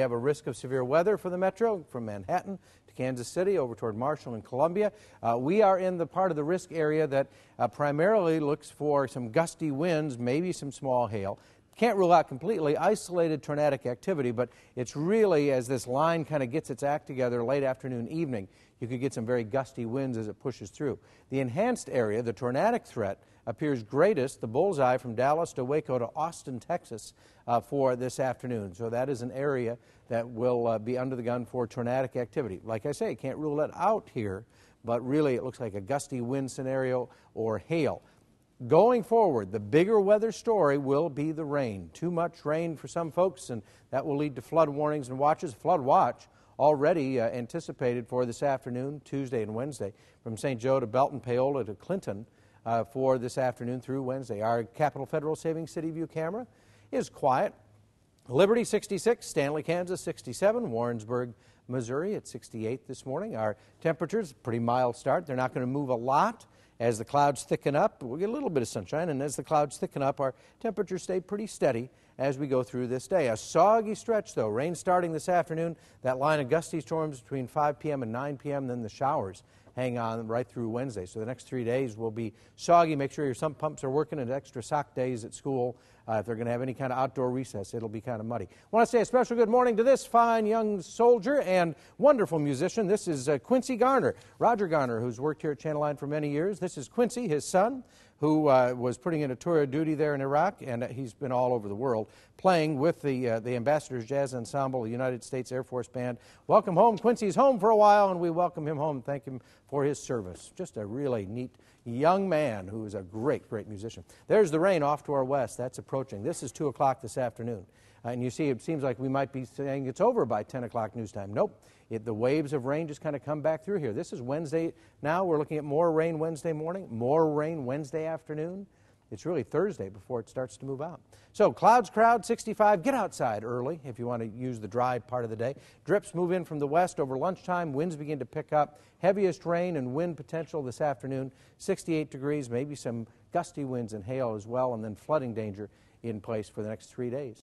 have a risk of severe weather for the metro from Manhattan to Kansas City over toward Marshall and Columbia. We are in the part of the risk area that primarily looks for some gusty winds, maybe some small hail. Can't rule out completely isolated tornadic activity, but it's really as this line kind of gets its act together late afternoon, evening, you could get some very gusty winds as it pushes through. The enhanced area, the tornadic threat, appears greatest, the bullseye from Dallas to Waco to Austin, Texas, for this afternoon. So that is an area that will be under the gun for tornadic activity. Like I say, can't rule it out here, but really it looks like a gusty wind scenario or hail. Going forward, the bigger weather story will be the rain. Too much rain for some folks, and that will lead to flood warnings and watches. Flood watch already anticipated for this afternoon, Tuesday and Wednesday, from St. Joe to Belton, Paola to Clinton for this afternoon through Wednesday. Our Capital Federal Savings City View camera is quiet. Liberty 66, Stanley, Kansas 67, Warrensburg, Missouri at 68 this morning. Our temperatures, pretty mild start. They're not going to move a lot. As the clouds thicken up, we'll get a little bit of sunshine, and as the clouds thicken up, our temperatures stay pretty steady as we go through this day. A soggy stretch, though. Rain starting this afternoon. That line of gusty storms between 5 p.m. and 9 p.m., then the showers hang on right through Wednesday. So the next 3 days will be soggy. Make sure your sump pumps are working and extra sock days at school. If they're going to have any kind of outdoor recess, it'll be kind of muddy. I want to say a special good morning to this fine young soldier and wonderful musician. This is Quincy Garner, Roger Garner, who's worked here at Channel 9 for many years. This is Quincy, his son, who was putting in a tour of duty there in Iraq, and he's been all over the world playing with the Ambassadors Jazz Ensemble, the United States Air Force Band. Welcome home. Quincy's home for a while, and we welcome him home and thank him for his service. Just a really neat young man who is a great, great musician. There's the rain off to our west. That's approaching. This is 2 o'clock this afternoon. And you see, it seems like we might be saying it's over by 10 o'clock news time. Nope. The waves of rain just kind of come back through here. This is Wednesday. Now we're looking at more rain Wednesday morning, more rain Wednesday afternoon. It's really Thursday before it starts to move out. So clouds crowd 65. Get outside early if you want to use the dry part of the day. Drips move in from the west over lunchtime. Winds begin to pick up. Heaviest rain and wind potential this afternoon, 68 degrees, maybe some gusty winds and hail as well, and then flooding danger in place for the next 3 days.